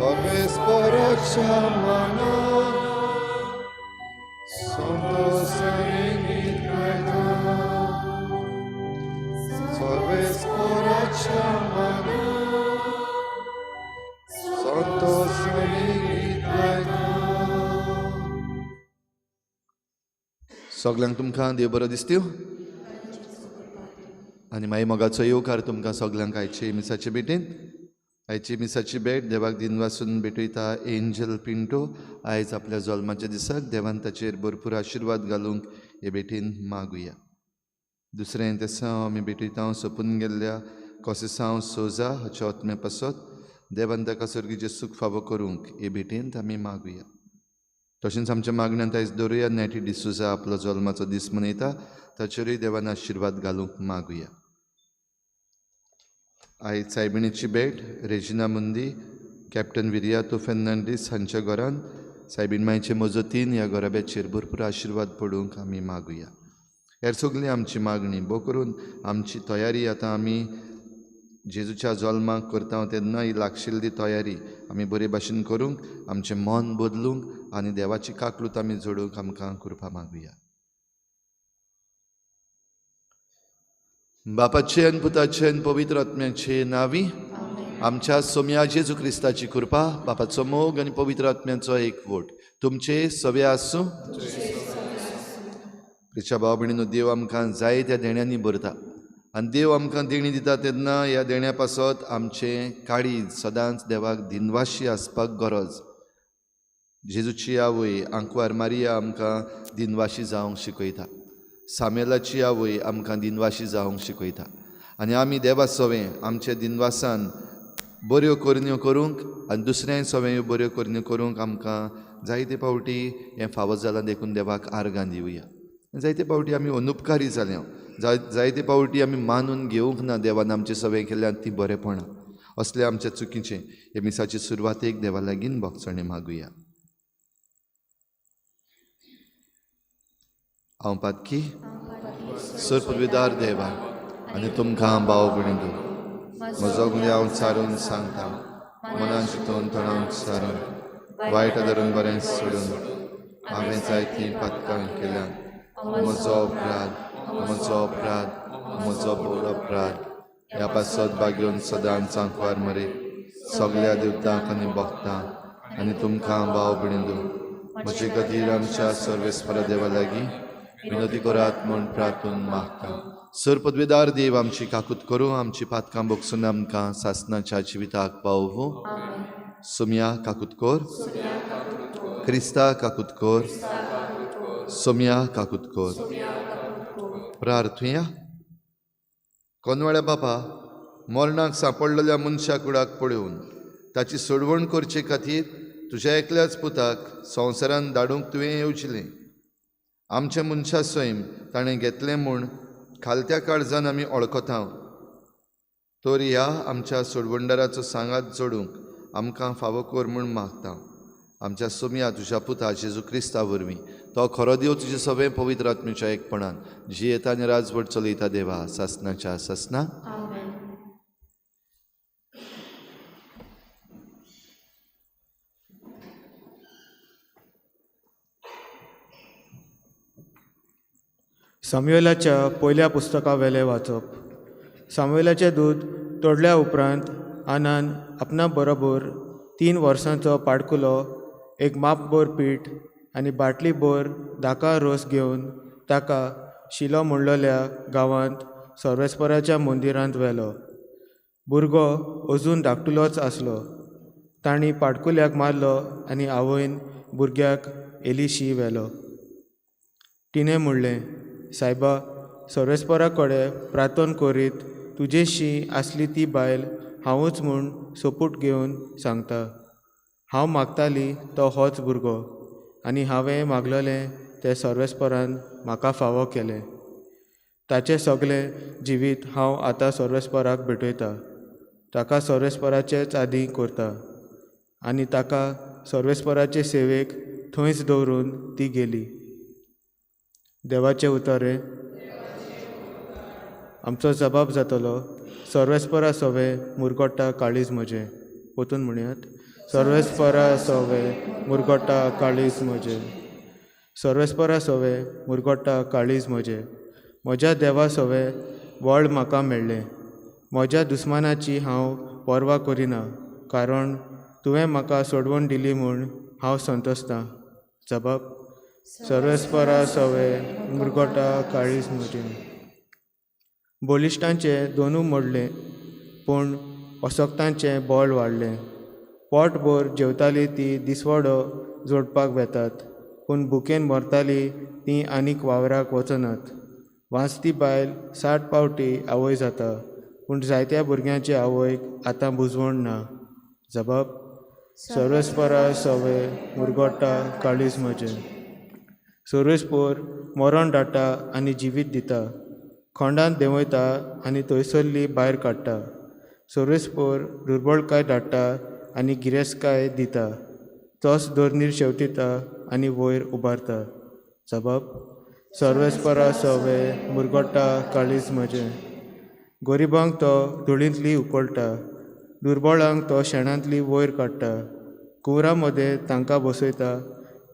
Sorves por chamana, Santos Sanguinitana, Sorves por chamana, Santos Sanguinitana. सगळ्यांक तुमकां देव बरो दिसत्यो आनी मागीर मोगाचो येवकार तुमकां सगळ्यांक आयचे मिसाचे भेटेन. आयची मिसाची भेट देवाक दिनवासून भेटयता एंजल पिंटो. आयज आपल्या जल्माच्या दिसाक देवान ताचेर भरपूर आशिर्वाद घालूंक हे भेटेन मागुया. दुसरें तेसांव आमी भेटयता सोपून गेल्ल्या कोसेसांव सोजा हाचे आत्मे पासत देवान ताका सर्गीचें सूख फावो करूंक हे भेटेंत आमी मागुया. तशेंच आमच्या मागण्यांत आयज दवरुया नॅटी डिसुजा आपलो जल्माचो दीस मनयता, ताचेरूय देवान आशिर्वाद घालूंक मागुया. आयज सायबिणीची भेट रेजिना मुंदी कॅप्टन विरियातो फेर्नांडीस हांच्या घरान सायबीण मायचे मजतीन ह्या घराब्याचेर भरपूर आशिर्वाद पडूंक आमी मागुया. हेर सगळी आमची मागणी भोव करून आमची तयारी आतां आमी जेजूच्या जल्माक करता तेन्ना ही लागशिल्ली तयारी आमी बरे भाशेन करूंक, आमचें मन बदलूंक आनी देवाची काकलूत आमी जोडूंक आमकां कृपा मागुया. बापाचे आनी पुताचे आनी पवित्र आत्म्याचे नांवी आमच्या सोम्या जेजू क्रिस्ताची कृपा, बापाचो मोग आनी पवित्र आत्म्याचो एकवट तुमचे सवे आसूं. प्रिच्या भाव भयणीनो, देव आमकां जाय त्या देण्यांनी भरता आनी देव आमकां देणी दिता तेन्ना ह्या देण्या पासत आमचें काळीज सदांच देवाक दिनवाशी आसपाक गरज. जेजूची आवय आंकवार मारिया आमकां दिनवाशी जावंक शिकयता. सामेलाची आवय आमकां दिनवाशी जावंक शिकयता आनी आमी देवा सवें आमच्या दिनवासान बऱ्यो करण्यो करूंक आनी दुसऱ्याय सवें बऱ्यो करण्यो करूंक आमकां जायते फावटी हें फावो जालां देखून देवाक आर्गां दिवया. जायते फावटी आमी अनुपकारी जाल्या, जायते फावटी आमी मानून घेवंक ना देवान आमचे सवें केल्यान ती बरेपणां. असलें आमच्या चुकीचें हे मिसाची सुरवातेक देवा लागीं भोगसणे मागुया. हांव पातकी सुरपविदार देवा आनी तुमकां भाव भयणीनो, म्हजो गुन्यांव हांव चारून सांगता. मनान चिंतून तोंडान सारून वायट धरून बरें सोडून हांवें जायतीं पातकां केल्यान म्हजो बोड अपराध ह्या पासत बागेवन सदांच आंकवार मरे सगळ्या देवतांक आनी भक्तांक आनी तुमकां भाव भयणीनो, म्हजे खातीर आमच्या सर्वेस्परा देवा लागीं विनोदी करात म्हूण प्रार्थून मागता. सर पदवेदार देव आमची काकूत करूं, आमची पातकां भोगसून आमकां सासणाच्या जिविताक पावूं. सोम्या काकूत कोर, क्रिस्ता काकूत कोर, सोम्या काकूत कोर. प्रार्थुया. कोनवाड्या बापा, मरणाक सांपडलेल्या मनशा कुडाक पळोवन ताची सोडवण करचे खातीर तुज्या एकल्याच पुताक संवसारान धाडूंक तुवें येवजिलें. आमच्या मनशा सैम ताणें घेतलें म्हूण खालत्या काळजान आमी वळखता. तर ह्या आमच्या सोडवणदाराचो सांगात जोडूंक आमकां फावो कर म्हूण मागता. आमच्या सोम्या तुज्या पुता जेजू क्रिस्ता वरवीं तो खरो देव तुजे सवें पवित्र आत्म्याच्या एकपणान जियेता आनी राजवट चलयता देवा सासणाच्या सासना. सामुएलाच्या पयल्या पुस्तका वेले वाचप. सामुएलाचें दूत तोडल्या उपरांत आनान आपणा बरोबर 3 वर्सांचो पाडकुलो, एक मापभर पीठ आनी बाटली भर दाका रोस घेवन ताका शिलो म्हणलेल्या गांवांत सर्वेस्पराच्या मंदिरांत व्हेलो. भुरगो अजून धाकटुलोच आसलो. तांणी पाडकुल्याक मारलो आनी आवयन भुरग्याक एलिशी व्हेलो. तिणें म्हणलें, सायबा, सर्वेस्परा कडेन प्रार्थना करीत तुजेशी आसली ती बायल हांवूच म्हूण सोपूत घेवन सांगता. हांव मागताली तो होच भुरगो आनी हांवें मागलेलें तें सर्वेस्परान म्हाका फावो केलें. ताचें सगळें जिवीत हांव आतां सर्वेस्पराक भेटयता. ताका सर्वेस्पराचेच आदी करता आनी ताका सर्वेस्पराचे सेवेक थंयच दवरून ती गेली. देवाचे उतरे आमचो जबाब जातलो सर्वेस्परा सवे मुरगोट्टा काळीज म्हजे. पोतून म्हणयात. सर्वेस्परा सवे मुरगोट्टा काळीज म्हजे. सर्वेस्परा सवे मुरगोट्टा काळीज म्हजे. म्हज्या देवा सवे व्हड म्हाका मेळ्ळें. म्हज्या दुस्मानाची हांव पर्वा करिना, कारण तुवें म्हाका सोडवून दिली म्हूण हांव संतोसतां. जबाब सर्वेस्परा सवे मुरगोट्टा काळीज म्हजे. बोलिश्टांचे दोनू मोडले, पूण अशोक्तांचें बोळ वाडलें. पोटभर जेवताली ती दिसवडो जोडपाक वेतात, पूण भुकेन मरताली ती आनीक वावराक वचनात. वाचती बायल 60 पावटी आवय जाता, पूण जायत्या भुरग्यांचे आवयक आतां बुजवण ना. जबाब सर्वेस्परा सवे मुरगोट्टा काळीज म्हजे. सर्वेस्पोर मरण धाडटा आनी जिवीत दिता. खोंडांत देंवयता आनी थंयसरली भायर काडटा. सर्वेस्पोर दुर्बळकाय धाडटा आनी गिरेस्तकाय दिता. तोच दोरनीर शेंवटिता आनी वयर उबारता. जबाब सर्वेस्परा सवे मुरगोट्टा काळीज म्हजे. गरिबांक तो धुळींतली उखलता. दुर्बळांक तो शेणांतली वयर काडटा. कुवरां मदें तांकां बसयता.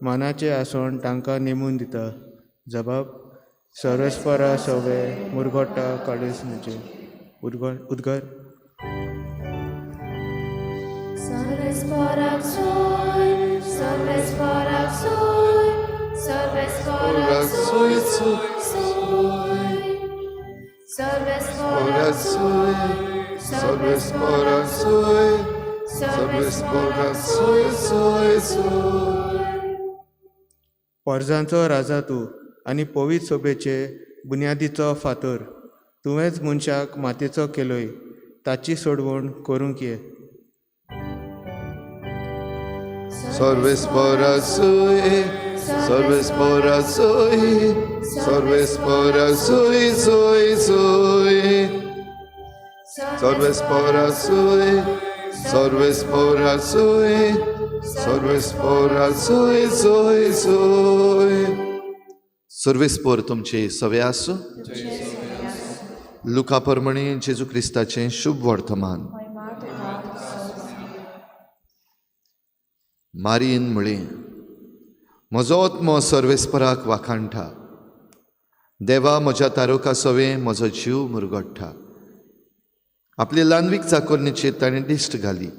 मानाचें आसोण तांकां नेमून दिता. जबाब सर्वेस्परा सवे मुरगोट्टा काळीज म्हजे. उद्गार सर्वेस्पराक सोय, सर्वेस्पराक सोय, सर्वेस्पराक सोय, सोय. सर्वेस्पराक सोय, सर्वेस्पराक सोय, सर्वेस्पराक सोय, सोय, सोय. पर्जांचो राजा तूं आनी पवित्र सोबेचे बुन्यादीचो फातर. तुवेंच मनशाक मातयेचो केलोय, ताची सोडवण करूंक ये. सर्वेस्परा सोय, सर्वेस्परा सोय, सर्वेस्परा सोय, सोय, सोय. सर्वेस्परा सोय, सर्वेस्परा सोय, सर्वेस्परा सोय, सोय, सोय. सर्वेस्पोर तुमचे सवे आसूं. लुका परमणे जेजू क्रिस्ताचें शुभ वर्तमान. मारीन म्हळें, म्हजो आत्मो सर्वेस्पराक वाखाणटा. देवा म्हज्या तारुका सवे म्हजो जीव मुरगोडटा. आपली ल्हानवीक चाकोरणीचेर ताणें दिश्ट घाली.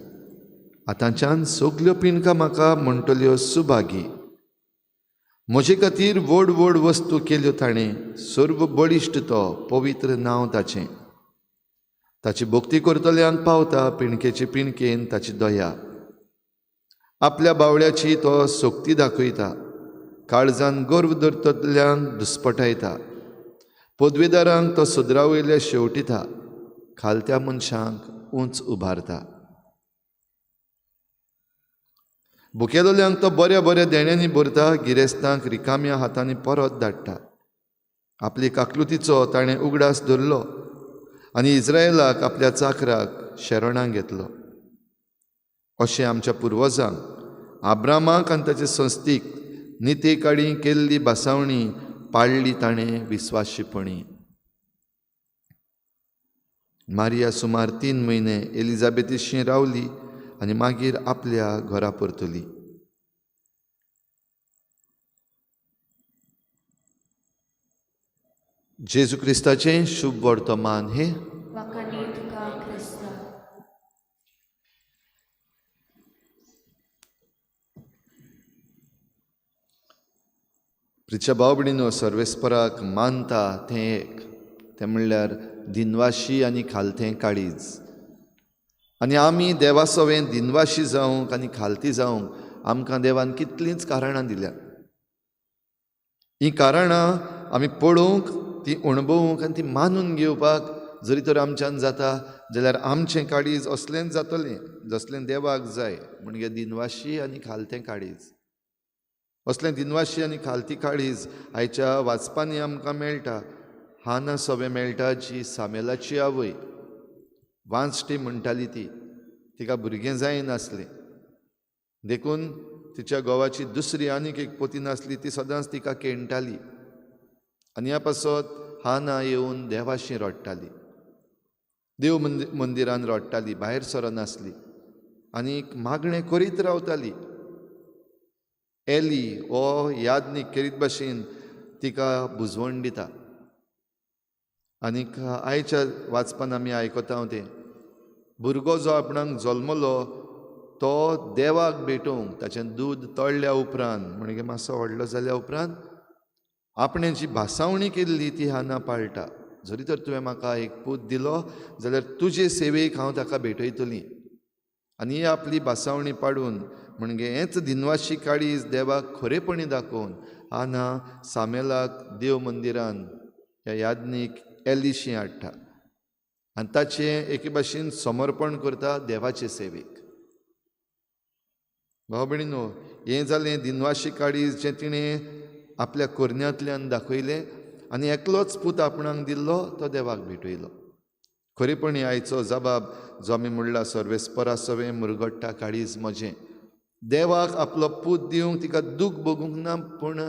आतांच्यान सगल्यो पिणकां म्हाका म्हणटल्यो सुभागी. म्हजे खातीर व्हड व्हड वस्तू केल्यो ताणें. सर्व बळिश्ट तो पवित्र नांव ताचें. ताची भक्ती करतल्यांक पावता पिणकेचे पिणकेन ताची दया. आपल्या बावळ्याची तो सोक्ती दाखयता. काळजान गर्व धरतल्यांक दुस्पटायता. पदवेदारांक तो सुद्रावयल्या शेवटिता. खालत्या मनशांक उंच उबारता. भुकेलोल्यांक तो बऱ्या बऱ्या देण्यांनी भरता. गिरेस्तांक रिकाम्या हातांनी परत धाडटा. आपली काकलुतीचो ताणें उगडास धरलो आनी इस्रायेलाक आपल्या चाकराक शेरोणाक घेतलो. अशें आमच्या पुर्वजांक आब्रामाक आनी ताचे संस्थीक निते काडी केल्ली बासावणी पाळ्ळी ताणें विस्वाशीपणी. मारिया सुमार 3 म्हयने एलिझाबेथीशी रावली आनी मागीर आपल्या घरा परतली. जेजू क्रिस्ताचें शुभ वर्तमान हे. वखणी तुका क्रिस्ता. प्रिच्या भाव भयणीनो, सर्वेस्पराक मानता तें एक, तें म्हणल्यार दिनवाशी आनी खालतें काळीज. आनी आमी देवा सवें दिनवाशी जावंक आनी खालती जावंक आमकां देवान कितलींच कारणां दिल्यात. हीं कारणां आमी पळोवंक, ती अणभवूंक आनी ती मानून घेवपाक जरी तर आमच्यान जाता जाल्यार आमचें काळीज असलेंच जातलें जसलें देवाक जाय. म्हणजे दिनवाशी आनी खालतें काळीज. असलें दिनवाशी आनी खालती काळीज आयच्या वाचपांनी आमकां मेळटा. हाना सवे मेळटा जी सामेलाची आवय. वांचटी म्हणटाली ती. तिका भुरगें जायनासलें देखून तिच्या घोवाची दुसरी आनीक एक पती नासली. ती सदांच तिका केणटाली. आनी ह्या पासत हाना येवन देवाशी रडटाली, देव मंदिरान रडटाली, भायर सरनासली आनी मागणें करीत रावताली. एली हो यादनीक करीत भाशेन तिका बुजवण दिता. आनीक आयच्या वाचपान आमी आयकता तें भुरगो जो आपणाक जल्मलो तो देवाक भेटोवंक ताचें दूद तळ्ळ्या उपरांत म्हणजे मातसो व्हडलो जाल्या उपरांत आपणे जी भासावणी केल्ली ती हाना पाळटा. जरी तर तुवें म्हाका एक पूत दिलो जाल्यार तुजे सेवेक हांव ताका भेटयतलीं. आनी ही आपली भासावणी पाडून म्हणजे हेंच दिनवाशी काळीज देवाक खरेपणी दाखोवन हाना सामेलाक देव मंदिरान ह्या यादनीक एलीशी हाडटा आनी ताचें एके भाशेन समर्पण करता देवाचे सेवेक. भाव भयणीनो, हें जालें दिनवाशी काळीज जें तिणें आपल्या कोरन्यांतल्यान दाखयलें आनी एकलोच पूत आपणाक दिल्लो तो देवाक भेटयलो. खरेपणी आयचो जबाब जो आमी म्हणला सर्वेस्परा सवें मुरगट्टा काळीज म्हजें. देवाक आपलो पूत दिवंक तिका दूख भोगूंक ना, पूण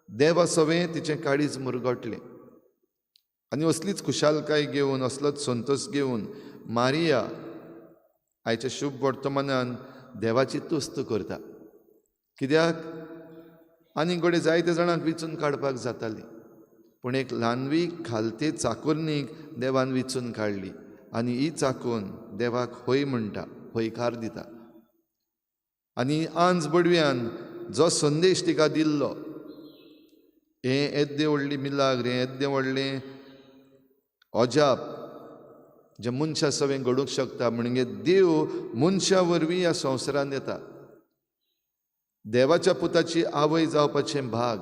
देवा सवें तिचें काळीज मुरगटलें. आनी असलीच खुशालकाय घेवन असलोच संतोश घेवन मारिया आयच्या शुभ वर्तमानान देवाची तुस्त करता. कित्याक आनी घडये जायते जाणांक विचून काडपाक जाताली, पूण एक ल्हानवी खालते चाकुर्नीक देवान विचून काडली आनी ही चाकून देवाक होय म्हणटा, होयकार दिता. आनी आंज बडव्यान जो संदेश तिका दिल्लो, हें येद्दें व्हडली मिलाग्र, हें येद्दें व्हडलें अजाप जें मनशा सवें घडूंक शकता, म्हणजे देव मनशा वरवीं ह्या संवसारांत येता. देवाच्या पुताची आवय जावपाचें भाग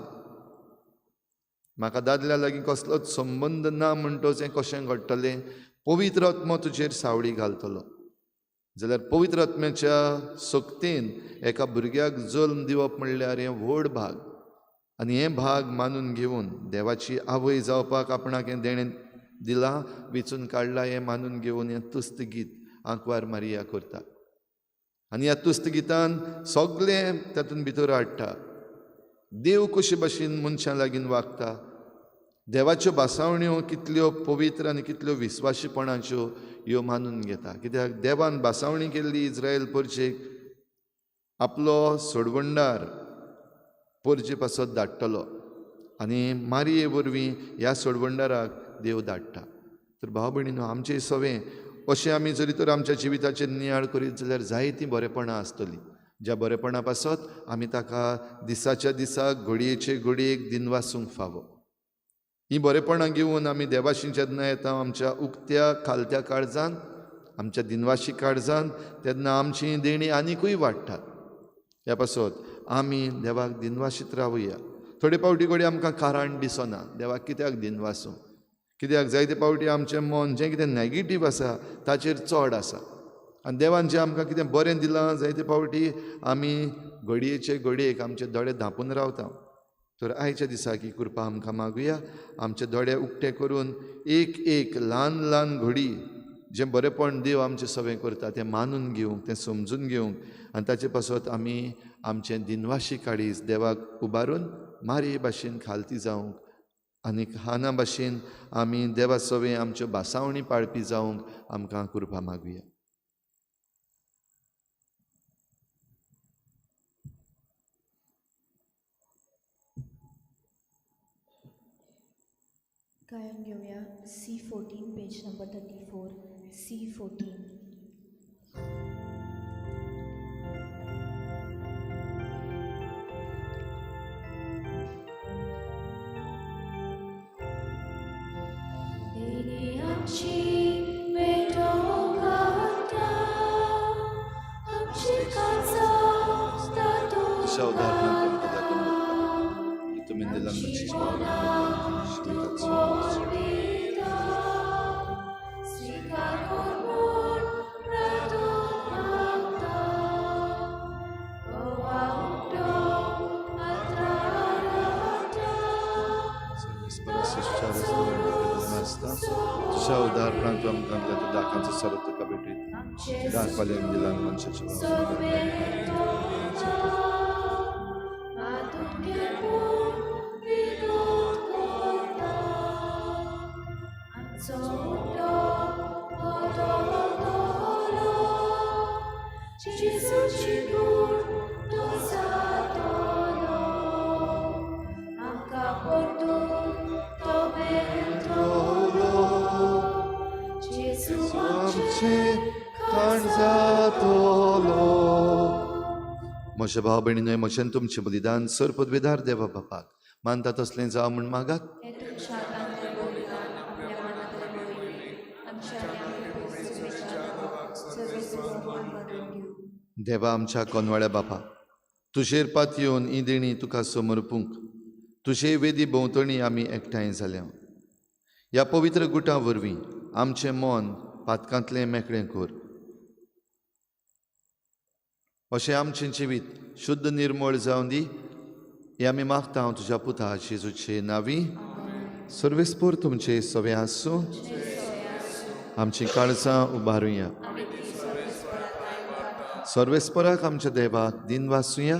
म्हाका दादल्या लागीं कसलोच संबंद ना म्हणटोच हें कशें घडटलें. पवित्र आत्मो तुजेर सावळी घालतलो जाल्यार पवित्र आत्म्याच्या सक्तीन एका भुरग्याक जल्म दिवप म्हणल्यार हें व्हड भाग. आनी हें भाग मानून घेवन देवाची आवय जावपाक आपणाक हें देणें दिलां, विचून काडलां, हें मानून घेवन हें तुस्त गीत आंकवार मारिया करता. आनी ह्या तुस्त गितान सगळें तातूंत भितर हाडटा. देव कशे भाशेन मनशां लागीं वागता, देवाच्यो भासावण्यो कितल्यो पवित्र आनी कितल्यो विस्वाशीपणाच्यो ह्यो मानून घेता. कित्याक देवान भासावणी केल्ली इस्रायल परजेक आपलो सोडवंडार परजे पासत धाडटलो आनी मारये वरवीं ह्या सोडवंडाराक देव धाडटा. तर भाव भयणीनो, आमचें सवें अशें आमी जरी तर आमच्या जिविताचेर नियाळ करीत जाल्यार जायतीं बरेपणां आसतलीं, ज्या बरेपणा पासत आमी ताका दिसाच्या दिसाक घडयेचे घडयेक दिनवासूंक फावो. हीं बरेपणां घेवन आमी देवाशी जेन्ना येता आमच्या उक्त्या खालत्या काळजांत, आमच्या दिनवाशी काळजांत, तेन्ना आमची देणी आनिकूय वाडटात. ह्या पासत आमी देवाक दिनवाशीत रावुया. थोडे पावटी घडये आमकां कारण दिसना देवाक कित्याक दिनवासूं. कित्याक जायते पावटी आमचें मन जें कितें नॅगेटीव आसा ताचेर चड आसा आनी देवान जें आमकां कितें बरें दिलां जायते पावटी आमी घडयेचे घडयेक आमचे दोळे धांपून रावता. तर आयच्या दिसाक ही कृपा आमकां मागुया, आमचे दोळे उक्ते करून एक एक ल्हान ल्हान घडी जें बरेंपण देव आमचें सवें करता तें मानून घेवंक, तें समजून घेवंक आनी ताचे पासत आमी आमचें दिनवाशी काळीज देवाक उबारून मारये भाशेन खालती जावंक आनी हाना भाशेन आमी देवा सवें आमच्यो भासावणी पाळपी जावंक आमकां कृपा मागुया. गायन घेऊया C14 page number 34 C14. Tuša udarna tam kada tomu to mi delam na Tuša udarna tam kada dakanca sarata kabiti dak paling dilan mansha मोगाचे खाण जातलो. म्हज्या भाव भयणींनो, म्हशेन तुमचें बलिदान सर पदवेदार देवा बापाक मानता तसलें जावं म्हूण मागात. हे तुमच्या हातांतलें बलिदान आपल्या मनांतले बळी आमच्या आनी आमच्या पवित्र देवाक सर्वेस्वर भगवान दिवं. देवा आमच्या कोनवाळ्या बापा, तुजेर पात येवन ही देणी तुका समर्पूंक तुजे वेदी भोंवतणी आमी एकठांय जाल्या. ह्या पवित्र गुटा वरवीं आमचें मन पातकांतलें मेकळें कर. अशें आमचें जिवीत शुद्ध निर्मळ जावन दी. हे आमी मागता हांव तुज्या पुता जेजूचे नांवी. सर्वेस्पर तुमचे सवे आसूं. आमची काळजां उबारुया. सर्वेस्पराक आमच्या देवाक दिन वासुया.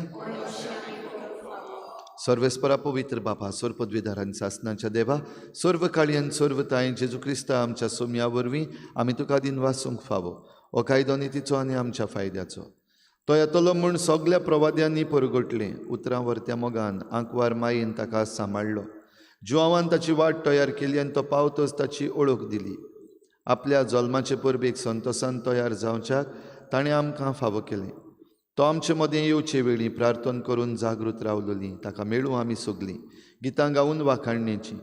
सर्वेस्परा पवित्र बापा, सर पदवीधारांनी सासनाच्या देवा, सर्व काळयेन सर्व ताई जेजू क्रिस्ता आमच्या सोम्या वरवीं आमी तुका दिन वासूंक फावो. हो कायदो नितीचो आनी आमच्या फायद्याचो. तो येतलो म्हूण सगळ्या प्रवाद्यांनी परगटलें. उतरां वर्त्या मोगान आंकवार मायेन ताका सांबाळलो. जुवावान ताची वाट तयार केली आनी तो पावतच ताची ओळख दिली. आपल्या जल्माचे परबेक संतोसान तयार जावच्याक ताणें आमकां फावो केलें. तो आमचे मदें येवचे वेळी प्रार्थना करून जागृत रावलोली. ताका मेळूं आमी सगलीं गितां गावून वाखाणणेची.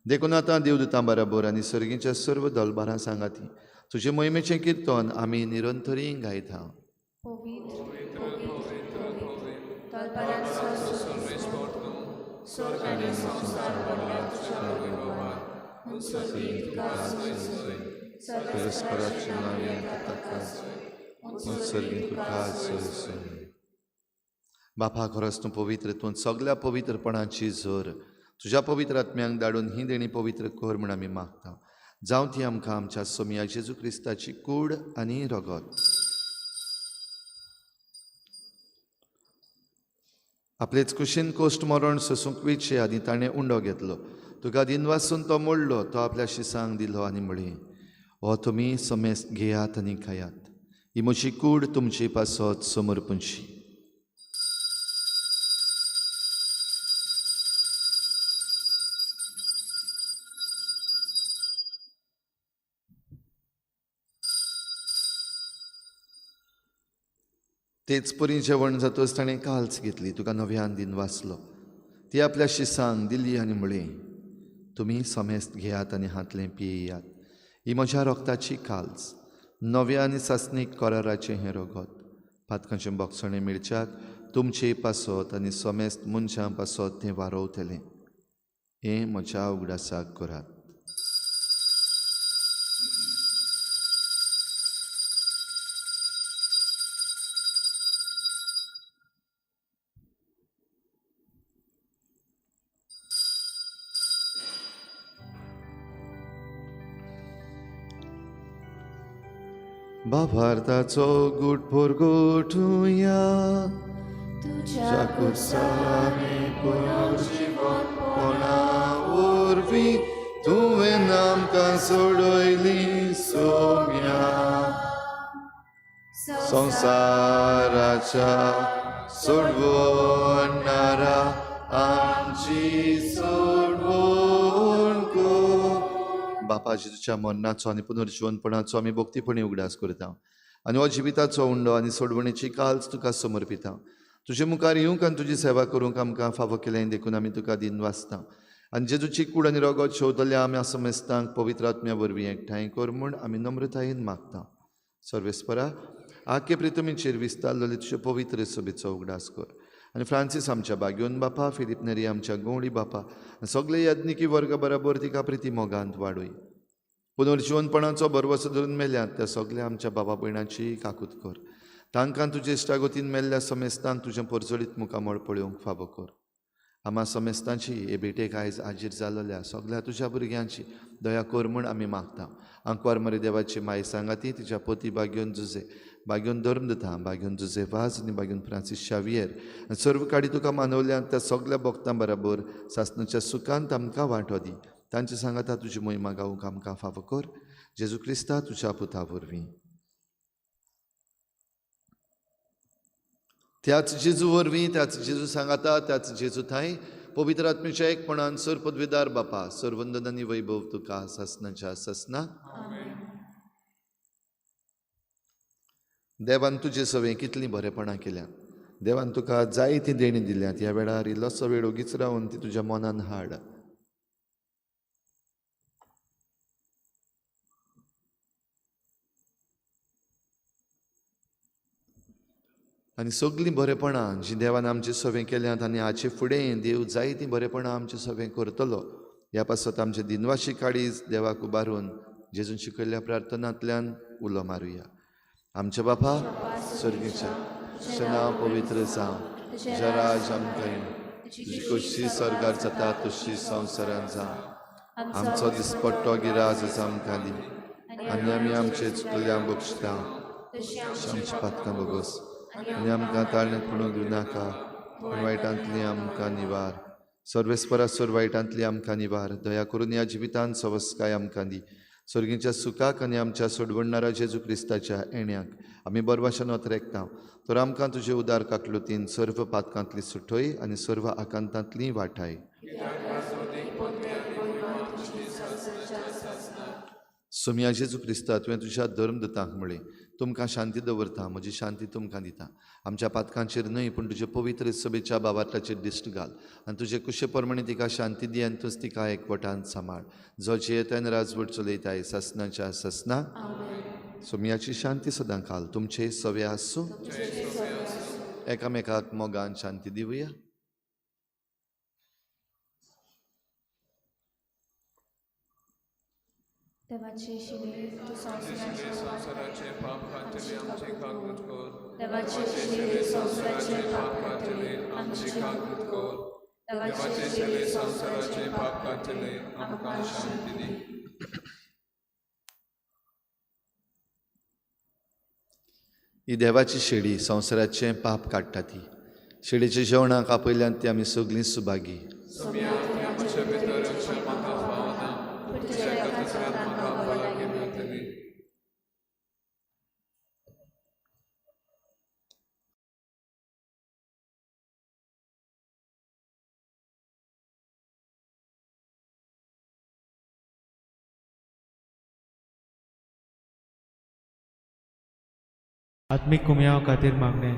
देखून आतां देवदूतां बराबर आनी सर्गीच्या सर्व दलबारां सांगाती तुजे मोहिमेचें किर्तन आमी निरंतरी गायता. पवित्र पवित्र पवित्र तलपारांचो सर्वेस्पर तूं, स्वर्ग आनी संवसार भरल्या तुज्या वैभवान. उंच पीठ तुका सोय सोय, सर्वेस्पराचे नांवे ताका उत्सर्गी तुका सोय सोय. बापा, खरोच तूं पवित्र, तूं सगळ्या पवित्रपणाची झर तुज्या पवित्र आत्म्यांक धाडून ही देणी पवित्र कर म्हूण आमी मागता. जावं ती आमकां आमच्या सोम्या जेजू क्रिस्ताची कूड आनी रगत. आपलेच कुशीन कोश्ट मरण सोसूंक विचे आनी ताणें उंडो घेतलो. तुका दिन वासून तो मोडलो. तो आपल्या शिसांक दिलो आनी म्हळें, हो तुमी समेस्त घेयात आनी खायात. ही म्हजी कूड तुमची पासत समर्पूंची. तेच परी जेवण जातच ताणें काल्स घेतली. तुका नव्यान दिन वाचलो. ती आपल्या शिसांक दिली आनी म्हळें, तुमी समेस्त घेयात आनी हातलें पियेयात. ही म्हज्या रोगताची काल्स, नव्या आनी सासणीक कराराचें हें रगत. पातकांचें बोगसणें मेळच्याक तुमचे पासत आनी समेस्त मनशां पासत तें वारवतलें. हें म्हज्या उगडासाक करात. भावार्थाचो गुटभोर गोठुया. तुज्या कुर्सानी पुनर्जीवनपणा वरवीं तुवें आमकां सोडयली सोम्या. संवसाराच्या सोडवणारा आमची सोडवण कर. बापा जेजूच्या मरणाचो आनी पुनर्जीवनपणाचो आमी भक्तीपणी उगडास करता. आनी हो जिविताचो उंडो आनी सोडवणेची काल्स तुका समर्पिता. तुजे मुखार येवंक आनी तुजी सेवा करूंक आमकां फावो केलें देखून आमी तुका दिन वाचता. आनी जेजूची कूड आनी रगत शेवतल्या आमी समेस्तांक पवित्र आत्म्या वरवीं एकठांय कर म्हूण आमी नम्रतायेन मागता. सर्वेस्परा, आख्खे प्रितमीचेर विस्तारलेले तुजे पवित्र सभेचो उगडास कर. आनी फ्रांसीस आमच्या बागेवन बापा, फिलीप नेरी आमच्या गवळी बापा, सगळे याज्ञिकी वर्ग बराबर तिका प्रिती मोगांत वाडूय. पुनर्जीवनपणाचो भरवसो धरून मेल्यात त्या सगळ्या आमच्या बाबा भयणांची काकूत कर. तांकां तुजे इश्टागतीन मेल्ल्या समेस्तांक तुजें परजळीत मुखामळ पळोवंक फावो कर. आम्हा समेस्तांची हे भेटेक आयज हाजीर जाल्ल्या सगळ्या तुज्या भुरग्यांची दया कर म्हूण आमी मागता. आंकवार मरे देवाची माय सांगाती, तिच्या पती बागेवन जुजे, बागेवन धर्मदता, बागेवन जुजे वाज आनी बागेवन फ्रांसीस शावियर आनी सर्व काडी तुका मानवल्यात त्या सगळ्या भक्तां बराबर सासणाच्या सुखांत आमकां वांटो दी. तांची सांगाता तुजी मोहिमा गावूंक आमकां फावो कर. जेजू क्रिस्ता तुज्या पुता वरवीं. त्याच जेजू वरवीं, त्याच जेजू सांगाता, त्याच जेजू थंय पवित्र आत्म्याच्या एकपणान सर पदवीदार बापा, सर वंदन आनी वैभव तुका सासणाच्या सासना. देवान तुजे सवय कितली बरेपणां केल्या. देवान तुका जायती देणी दिल्यात. ह्या वेळार इल्लोसो वेळ ओगीच रावन ती तुज्या मनान हाड. आनी सगलीं बरेपणां जीं देवान आमचे सवें केल्यांत आनी हाचे फुडें देव जायतीं बरेपणां आमचे सवें करतलो. ह्या पासत आमचे दिनवाशी काळीज देवाक उबारून जेजून शिकयल्ल्या प्रार्थनांतल्यान उलो मारुया. आमच्या बापा स्वर्गीच्या, तुजें नांव पवित्र जावं, तुजें राज आमकां येवं, तुजी कशी स्वर्गार जाता तशी संवसारांत जावं. आमचो दिसपट्टो गिराज आमकां दी आनी आमी आमचे चुकल्यांक बक्षिता आमची पातकां बोगोस आनी आमकां ताळणेंत पडूंक दिवनाका, पूण वायटांतली आमकां निवार. सर्वेस्परासूर वायटांतली आमकां निवार. दया करून ह्या जिवितांत सवस्काय आमकां दी. स्वर्गीच्या सुखाक आनी आमच्या सोडवणारा जेजू क्रिस्ताच्या येण्याक आमी बरभाशेन वतरेकता. तर आमकां तुजे उदार काकलुतीन सर्व पातकांतली सुटय आनी सर्व आकांतांतली वाटाय. सोम्या जेजू क्रिस्ता, तुवें तुज्या धर्मदूतांक म्हळें, तुमकां शांती दवरता, म्हजी शांती तुमकां दिता. आमच्या पातकांचेर न्हय पूण तुजे पवित्र सभेच्या बाबाताचेर दिश्ट घाल आनी तुजे कुशे प्रमाणे तिका शांती दी आनी तूंच तिका एकवटान सांबाळ. जो जेतन राजवट चलयताय ससनाच्या ससना. सोम्याची शांती सदां घाल. तुमचे सवे आसूं. एकामेकाक मोगान शांती दिवया. देवाचे शिवे तू संसाराचे पाप खातले आमचे कागद कर. देवाचे शिवे संसाराचे पाप खातले आमचे कागद कर. देवाचे शिवे संसाराचे पाप खातले आमकां शांती दी. ही देवाची शेळी संवसाराचें पाप काडटा. ती शेळीच्या जेवणाक आपयल्यान ती आमी सगळीं सुभागी. म्हज्या भितर म्हाका फावना, तुज्या कचऱ्यांत म्हाका भलायकी मेळटली. आत्मीक कुमयाव खातीर मागणे.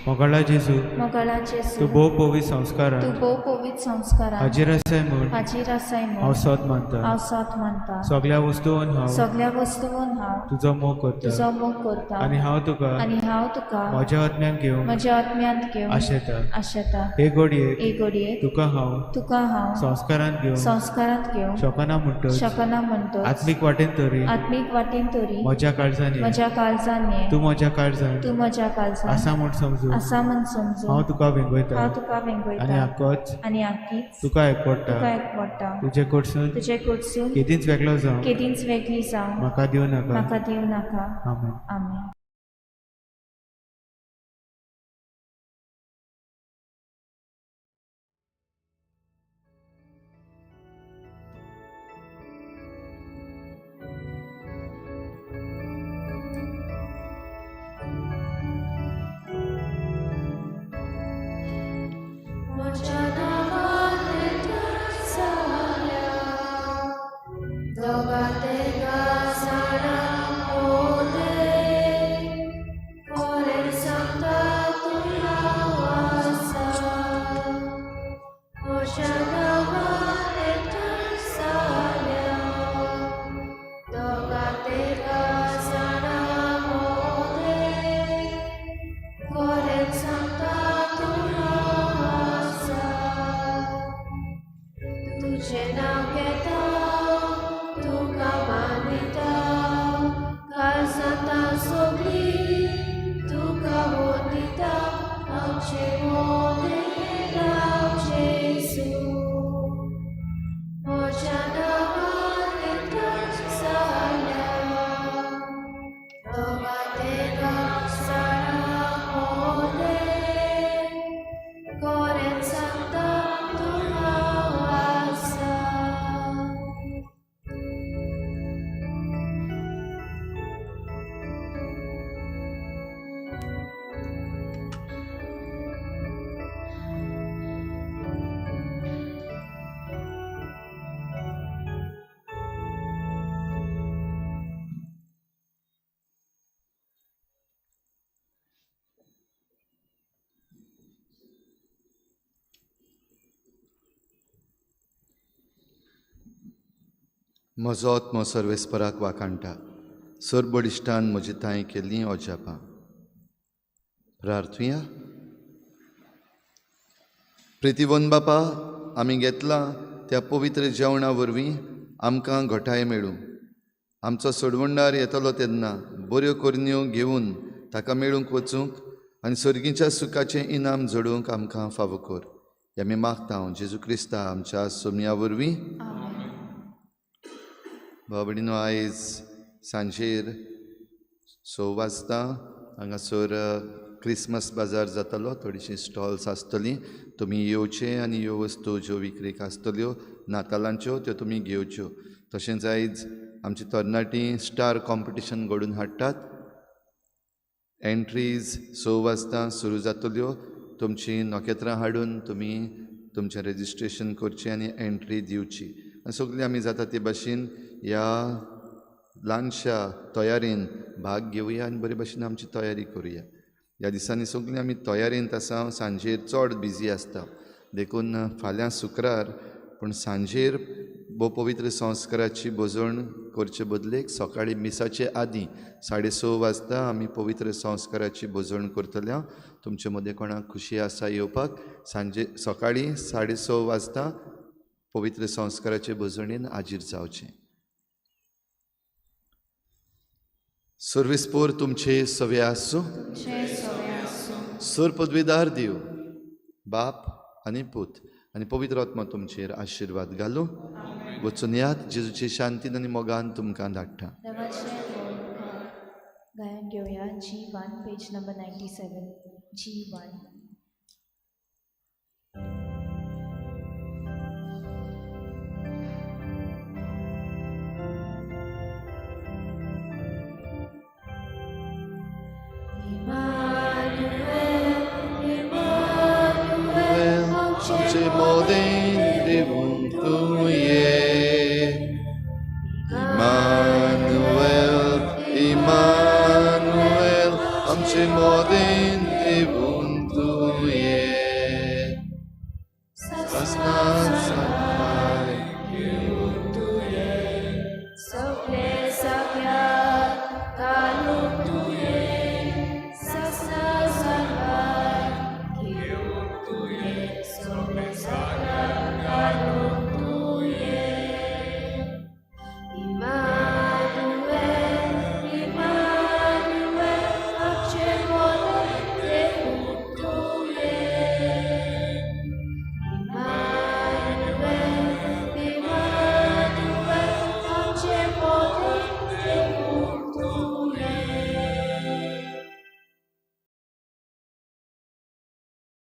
मोगाळा जेजू, मोगाळा जेजू, तूं भोव पवित तू संस्कारान भोव पवित्र संस्कारान हाजीर आसाय म्हूण हाजीर आसाय हांव म्हूण सोत मानता. हांव साथ मानता. सगळ्या वस्तूंन हांव सगळ्या वस्तूंन हांव तुजो मोग करता तुजो मोग करता आनी हांव तुका आनी हांव तुका म्हज्या आत्म्यान घेवन म्हज्या आत्म्यांत घेवन आशेता. आशेता. हे घडयेक एक घडयेक तुका हांव संस्कारांत घेवन शोकना म्हणटच शकना म्हणटो आत्मीक वाटेन तरी आत्मीक वाटेन तरी म्हज्या काळजांनी म्हज्या काळजांनी तूं म्हज्या काळजान तू म्हज्या काळजांत आसा म्हूण समजू. आसा म्हूण समजू. हांव तुका वेंगयता हांव तुका आनी वेंगयता आक्कोच आनी आख्खीच तुका एकवडटा. तुका एकवडटा. तुजे कडसून तुजे कडसून केदींच वेगळो जावं केदींच वेगळी जावं म्हाका दिवं नाका. म्हाका दिवं नाका. आमेन. आमेन. Tuझे नाव घेता, तू म्हजो आत्मो सर्वेस्पराक वाकाणटा सरबडिश्टान म्हजी ताय केल्लीं ओजापां. प्रार्थुया. प्रितीवन बापा, आमी घेतलां त्या पवित्र जेवणा वरवीं आमकां घोटाय मेळूं. आमचो सोडवंडार येतलो तेन्ना बऱ्यो करण्यो घेवन ताका मेळूंक वचूंक आनी सर्गीच्या सुखाचें इनाम जोडूंक आमकां फावो कर. हें आमी मागता हांव जेजू क्रिस्ता आमच्या सोमया वरवीं. बाबडीनो, आयज सांजेर 6 वाजता हांगासर क्रिसमस बाजार जातलो. थोडीशीं स्टॉल्स आसतलीं. तुमी येवचे आनी ह्यो वस्तू ज्यो विक्रेक आसतल्यो नातालांच्यो त्यो तुमी घेवच्यो. तशेंच आयज आमची तरणाटीं स्टार कॉम्पिटिशन घडोवन हाडटात. एंट्रीज 6 वाजता सुरू जातल्यो. तुमचीं नखेत्रां हाडून तुमी तुमचें रेजिस्ट्रेशन करचें आनी एंट्री दिवची. आनी सगळीं आमी जाता ते भाशेन ह्या ल्हानशा तयारेन भाग घेवया आनी बरे भशेन आमची तयारी करुया. ह्या दिसांनी सगळीं आमी तयारेंत आसा. सांजेर चड बिजी आसता. देखून फाल्यां शुक्रार पूण सांजेर भोव पवित्र संस्काराची भोजवण करचे बदलेक सकाळीं मिसाचे आदीं 6:30 वाजता आमी पवित्र संस्काराची भोजवण करतल्या. तुमचे मदें कोणाक खुशी आसा येवपाक? सांजे सकाळीं 6:30 वाजता पवित्र संस्काराचे भोजवणेन हाजीर जावचें. सर्वेस्पोर तुमचे सवे आसूं. सर पदवीदार देव बाप आनी पूत आनी पवित्र आत्मा तुमचेर आशिर्वाद घालूं. वचून यात. जेजूचे शांतीन आनी मोगान तुमकां धाडटा. गायन घेऊया G1 पेज नंबर 97. G1. आमचे मोदें देवून तूं ये. इमानुएल, इमानुएल, आमचे मोदें